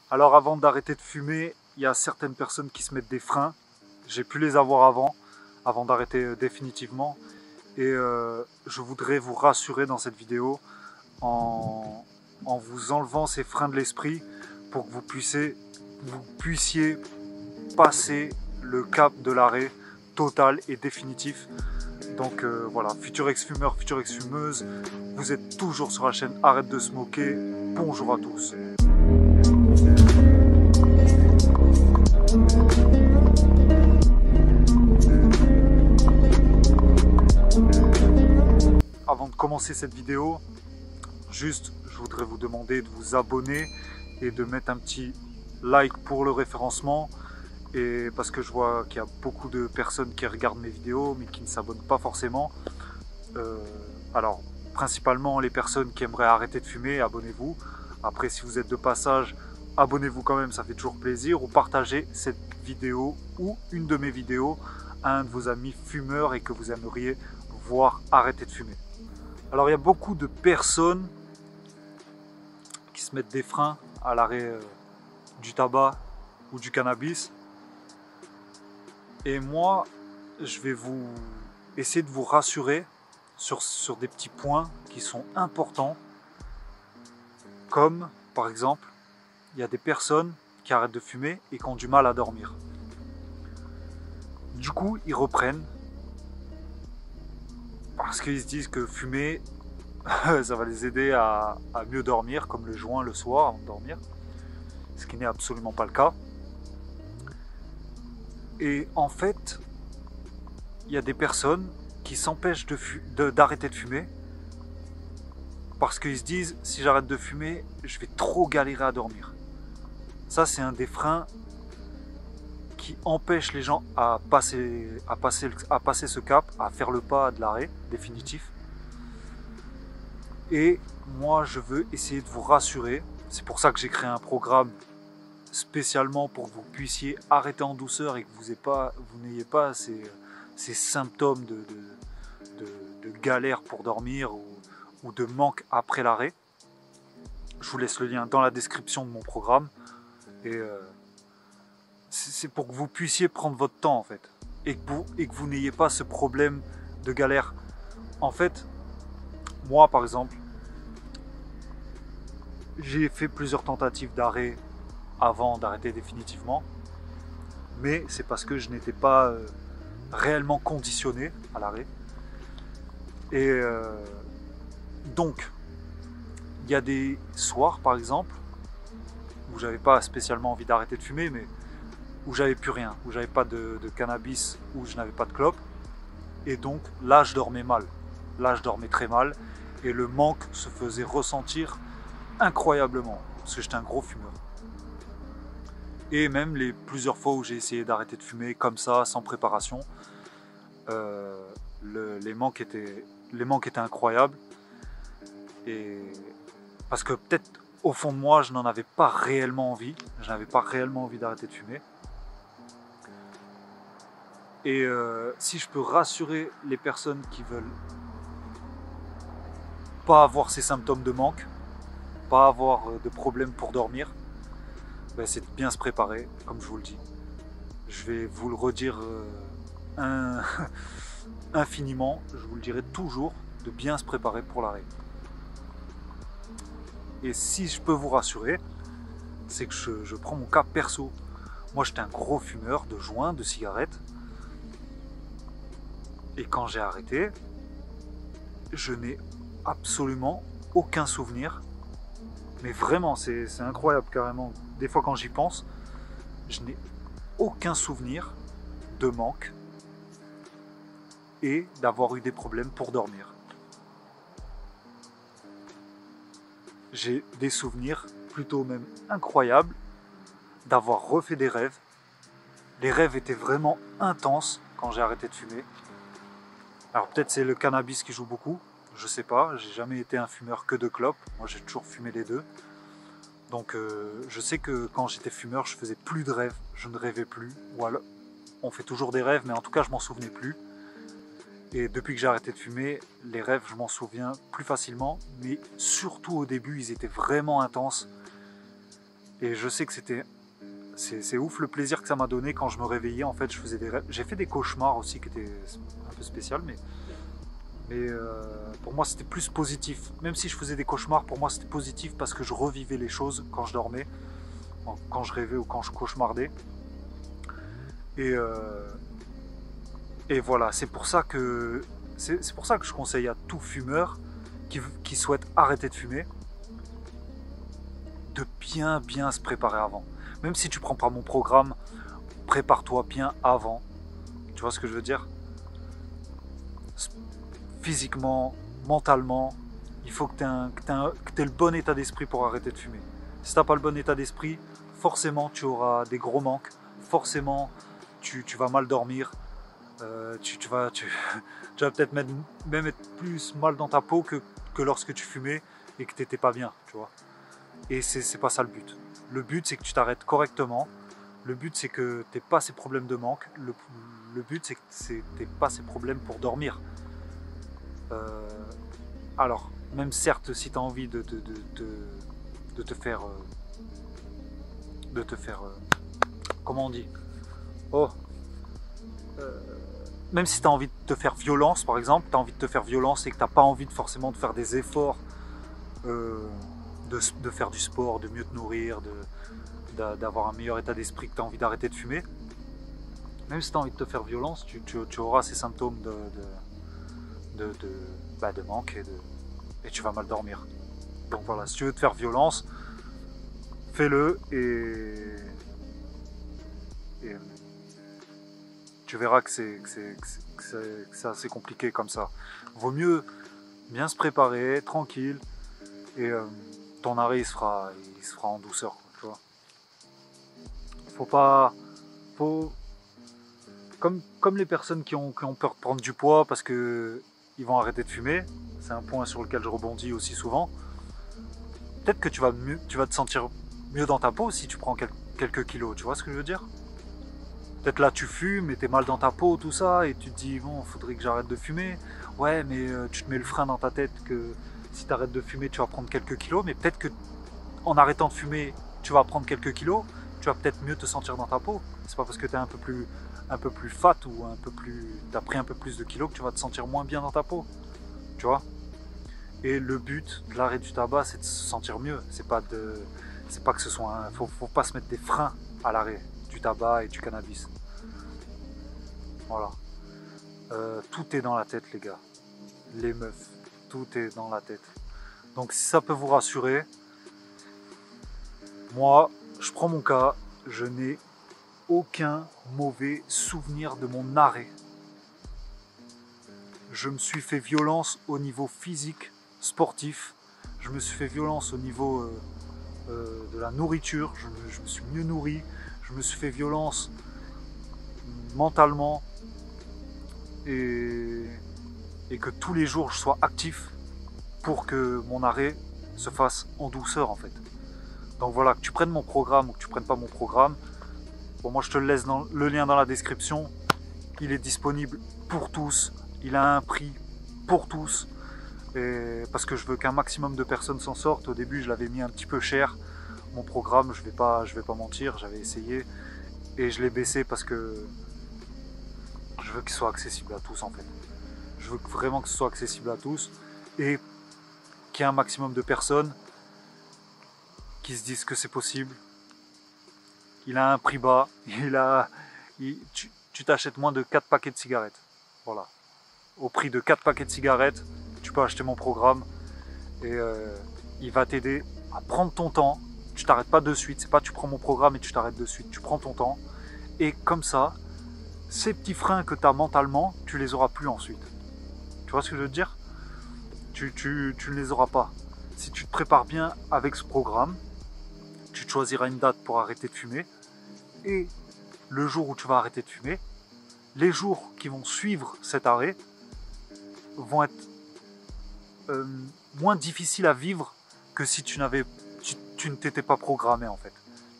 Alors avant d'arrêter de fumer, il y a certaines personnes qui se mettent des freins. J'ai pu les avoir avant d'arrêter définitivement. Et je voudrais vous rassurer dans cette vidéo en vous enlevant ces freins de l'esprit pour que vous puissiez passer le cap de l'arrêt total et définitif. Donc voilà, futur ex-fumeur, future ex-fumeuse, vous êtes toujours sur la chaîne Arrête de Smoker. Bonjour à tous. Avant de commencer cette vidéo, juste je voudrais vous demander de vous abonner et de mettre un petit like pour le référencement, et parce que je vois qu'il y a beaucoup de personnes qui regardent mes vidéos mais qui ne s'abonnent pas forcément. Alors principalement les personnes qui aimeraient arrêter de fumer, abonnez-vous. Après, si vous êtes de passage, abonnez-vous quand même, ça fait toujours plaisir, ou partagez cette vidéo ou une de mes vidéos à un de vos amis fumeurs et que vous aimeriez voir arrêter de fumer. Alors il y a beaucoup de personnes qui se mettent des freins à l'arrêt du tabac ou du cannabis. Et moi, je vais essayer de vous rassurer sur des petits points qui sont importants. Comme, par exemple, il y a des personnes qui arrêtent de fumer et qui ont du mal à dormir. Du coup, ils reprennent parce qu'ils se disent que fumer, ça va les aider à mieux dormir, comme le joint le soir avant de dormir. Ce qui n'est absolument pas le cas. Et en fait, il y a des personnes qui s'empêchent d'arrêter de fumer parce qu'ils se disent, si j'arrête de fumer, je vais trop galérer à dormir. Ça, c'est un des freins qui empêche les gens à passer ce cap, à faire le pas de l'arrêt définitif. Et moi, je veux essayer de vous rassurer. C'est pour ça que j'ai créé un programme spécialement pour que vous puissiez arrêter en douceur et que vous n'ayez pas ces symptômes de galère pour dormir ou de manque après l'arrêt. Je vous laisse le lien dans la description de mon programme. Et c'est pour que vous puissiez prendre votre temps en fait. Et que vous n'ayez pas ce problème de galère. En fait, moi par exemple, j'ai fait plusieurs tentatives d'arrêt avant d'arrêter définitivement. Mais c'est parce que je n'étais pas réellement conditionné à l'arrêt. Et donc, il y a des soirs par exemple où j'avais pas spécialement envie d'arrêter de fumer, mais où j'avais plus rien, où j'avais pas de cannabis, où je n'avais pas de clope. Et donc là je dormais mal, là je dormais très mal, et le manque se faisait ressentir incroyablement, parce que j'étais un gros fumeur. Et même les plusieurs fois où j'ai essayé d'arrêter de fumer comme ça, sans préparation, les manques étaient incroyables. Et parce que peut-être au fond de moi, je n'en avais pas réellement envie. Je n'avais pas réellement envie d'arrêter de fumer. Et si je peux rassurer les personnes qui veulent pas avoir ces symptômes de manque, pas avoir de problème pour dormir, ben c'est de bien se préparer, comme je vous le dis. Je vais vous le redire infiniment, je vous le dirai toujours, de bien se préparer pour l'arrêt. Et si je peux vous rassurer, c'est que je prends mon cas perso. Moi j'étais un gros fumeur de joints, de cigarettes. Et quand j'ai arrêté, je n'ai absolument aucun souvenir. Mais vraiment, c'est incroyable carrément. Des fois quand j'y pense, je n'ai aucun souvenir de manque et d'avoir eu des problèmes pour dormir. J'ai des souvenirs plutôt même incroyables d'avoir refait des rêves. Les rêves étaient vraiment intenses quand j'ai arrêté de fumer. Alors peut-être c'est le cannabis qui joue beaucoup, je sais pas, j'ai jamais été un fumeur que de clopes, moi j'ai toujours fumé les deux. Donc je sais que quand j'étais fumeur, je faisais plus de rêves, je ne rêvais plus. Ou alors, on fait toujours des rêves, mais en tout cas je m'en souvenais plus. Et depuis que j'ai arrêté de fumer, les rêves, je m'en souviens plus facilement, mais surtout au début, ils étaient vraiment intenses. Et je sais que c'est ouf le plaisir que ça m'a donné quand je me réveillais. En fait, je faisais des rêves. J'ai fait des cauchemars aussi qui étaient un peu spéciaux, mais pour moi c'était plus positif. Même si je faisais des cauchemars, pour moi c'était positif parce que je revivais les choses quand je dormais, quand je rêvais ou quand je cauchemardais. Et, et voilà, c'est pour ça que je conseille à tout fumeur qui souhaite arrêter de fumer de bien se préparer avant. Même si tu prends pas mon programme, prépare-toi bien avant. Tu vois ce que je veux dire? Physiquement, mentalement, il faut que tu aies le bon état d'esprit pour arrêter de fumer. Si tu n'as pas le bon état d'esprit, forcément tu auras des gros manques, forcément tu vas mal dormir, tu vas peut-être même être plus mal dans ta peau que lorsque tu fumais et que tu n'étais pas bien, tu vois. Et c'est pas ça le but. Le but c'est que tu t'arrêtes correctement, le but c'est que tu n'aies pas ces problèmes de manque, le but c'est que tu n'aies pas ces problèmes pour dormir. Alors, même certes, si tu as envie de te faire... comment on dit? Même si tu as envie de te faire violence, par exemple, tu as envie de te faire violence et que tu n'as pas envie forcément de faire des efforts, de faire du sport, de mieux te nourrir, d'avoir un meilleur état d'esprit, que tu as envie d'arrêter de fumer, même si tu as envie de te faire violence, tu auras ces symptômes de manque et tu vas mal dormir. Donc voilà, si tu veux te faire violence, fais-le et tu verras que c'est assez compliqué comme ça. Vaut mieux bien se préparer, tranquille, et ton arrêt il se fera en douceur, tu vois. Comme les personnes qui ont peur de prendre du poids parce que ils vont arrêter de fumer, c'est un point sur lequel je rebondis aussi souvent. Peut-être que tu vas te sentir mieux dans ta peau si tu prends quelques kilos, tu vois ce que je veux dire? Peut-être là tu fumes et t'es mal dans ta peau, tout ça, et tu te dis bon, faudrait que j'arrête de fumer. Ouais, mais tu te mets le frein dans ta tête que si tu arrêtes de fumer, tu vas prendre quelques kilos, mais peut-être que en arrêtant de fumer, tu vas prendre quelques kilos, tu vas peut-être mieux te sentir dans ta peau. C'est pas parce que t'es un peu plus fat ou t'as pris un peu plus de kilos que tu vas te sentir moins bien dans ta peau, tu vois. Et le but de l'arrêt du tabac, c'est de se sentir mieux. C'est pas que ce soit faut pas se mettre des freins à l'arrêt du tabac et du cannabis. Voilà. Tout est dans la tête, les gars. Les meufs, tout est dans la tête. Donc si ça peut vous rassurer, moi, je prends mon cas, je n'ai aucun mauvais souvenir de mon arrêt. Je me suis fait violence au niveau physique, sportif. Je me suis fait violence au niveau de la nourriture. Je me suis mieux nourri. Je me suis fait violence mentalement. Et que tous les jours je sois actif pour que mon arrêt se fasse en douceur en fait. Donc voilà, que tu prennes mon programme ou que tu prennes pas mon programme, bon, moi je te laisse le lien dans la description. Il est disponible pour tous, il a un prix pour tous, et parce que je veux qu'un maximum de personnes s'en sortent. Au début je l'avais mis un petit peu cher, mon programme, je vais pas mentir, j'avais essayé et je l'ai baissé parce que je veux qu'il soit accessible à tous en fait. Je veux vraiment que ce soit accessible à tous et qu'il y ait un maximum de personnes qui se disent que c'est possible. Il a un prix bas, tu t'achètes moins de 4 paquets de cigarettes. Voilà. Au prix de 4 paquets de cigarettes, tu peux acheter mon programme et il va t'aider à prendre ton temps. Tu t'arrêtes pas de suite, c'est pas tu prends mon programme et tu t'arrêtes de suite, tu prends ton temps et comme ça, ces petits freins que tu as mentalement, tu les auras plus ensuite. Tu vois ce que je veux dire? Tu ne les auras pas. Si tu te prépares bien avec ce programme, tu te choisiras une date pour arrêter de fumer et le jour où tu vas arrêter de fumer, les jours qui vont suivre cet arrêt vont être moins difficiles à vivre que si tu ne t'étais pas programmé en fait.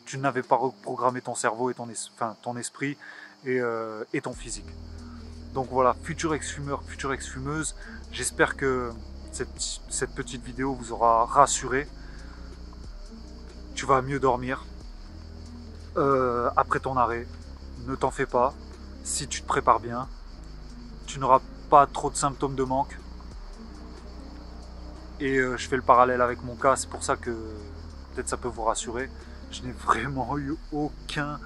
Tu n'avais pas reprogrammé ton cerveau et ton esprit et ton physique. Donc voilà, futur ex-fumeur, future ex-fumeuse, j'espère que cette petite vidéo vous aura rassuré. tu vas mieux dormir après ton arrêt. Ne t'en fais pas. Si tu te prépares bien, tu n'auras pas trop de symptômes de manque. Et je fais le parallèle avec mon cas, c'est pour ça que peut-être ça peut vous rassurer. Je n'ai vraiment eu aucun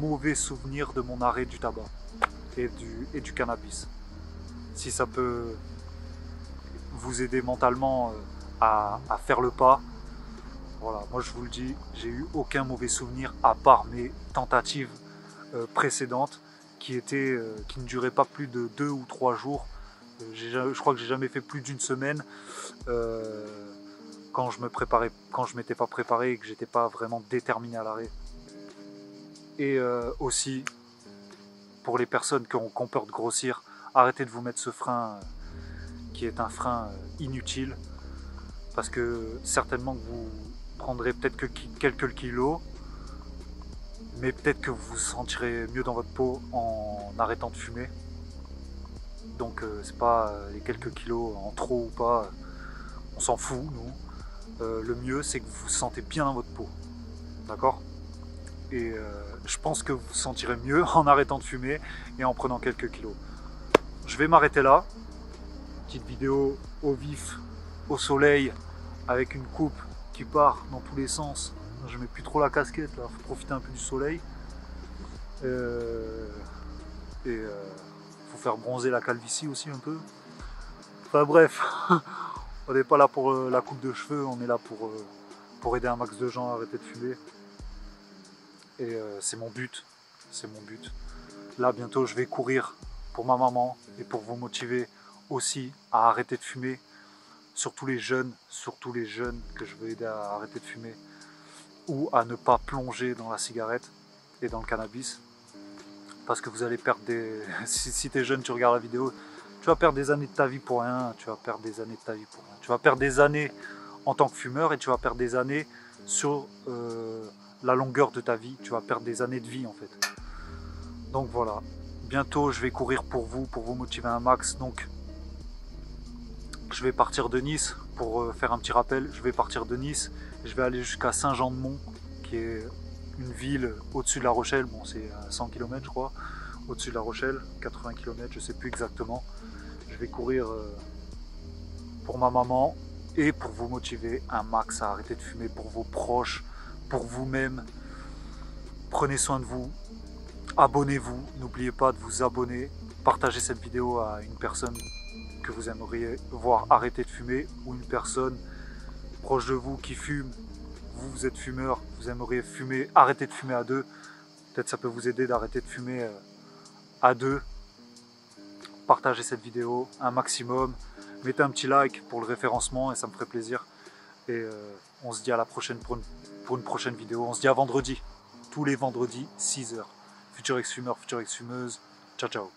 mauvais souvenir de mon arrêt du tabac et du cannabis. Si ça peut vous aider mentalement à faire le pas, voilà, moi je vous le dis, j'ai eu aucun mauvais souvenir à part mes tentatives précédentes qui ne duraient pas plus de 2 ou 3 jours. Je crois que j'ai jamais fait plus d'une semaine quand je m'étais pas préparé et que j'étais pas vraiment déterminé à l'arrêt. Et aussi pour les personnes qui ont peur de grossir, arrêtez de vous mettre ce frein qui est un frein inutile, parce que certainement que vous prendrez peut-être que quelques kilos, mais peut-être que vous vous sentirez mieux dans votre peau en arrêtant de fumer. Donc c'est pas les quelques kilos en trop ou pas, on s'en fout nous. Le mieux c'est que vous vous sentez bien dans votre peau, d'accord? Et je pense que vous vous sentirez mieux en arrêtant de fumer et en prenant quelques kilos. Je vais m'arrêter là. Petite vidéo au vif, au soleil, avec une coupe qui part dans tous les sens. Je mets plus trop la casquette là, faut profiter un peu du soleil. Faut faire bronzer la calvitie aussi un peu. Enfin bref, on n'est pas là pour la coupe de cheveux, on est là pour aider un max de gens à arrêter de fumer. Et c'est mon but, c'est mon but. Là bientôt je vais courir pour ma maman et pour vous motiver aussi à arrêter de fumer. Surtout les jeunes que je veux aider à arrêter de fumer ou à ne pas plonger dans la cigarette et dans le cannabis, parce que vous allez perdre si tu es jeune, tu regardes la vidéo, tu vas perdre des années de ta vie pour rien, tu vas perdre des années en tant que fumeur, et tu vas perdre des années sur la longueur de ta vie, tu vas perdre des années de vie en fait. Donc voilà, bientôt je vais courir pour vous motiver un max. Donc je vais partir de Nice, pour faire un petit rappel, je vais partir de Nice, et je vais aller jusqu'à Saint-Jean-de-Mont, qui est une ville au-dessus de La Rochelle. Bon, c'est à 100 km je crois, au-dessus de La Rochelle, 80 km, je sais plus exactement. Je vais courir pour ma maman et pour vous motiver un max à arrêter de fumer, pour vos proches, pour vous-même. Prenez soin de vous, abonnez-vous, n'oubliez pas de vous abonner, partagez cette vidéo à une personne que vous aimeriez voir arrêter de fumer, ou une personne proche de vous qui fume. Vous êtes fumeur, vous aimeriez arrêter de fumer à deux. Peut-être ça peut vous aider d'arrêter de fumer à deux. Partagez cette vidéo un maximum, mettez un petit like pour le référencement et ça me ferait plaisir. Et on se dit à la prochaine pour une prochaine vidéo. On se dit à vendredi, tous les vendredis 6 h. Futur ex-fumeur, future ex-fumeuse, ciao ciao.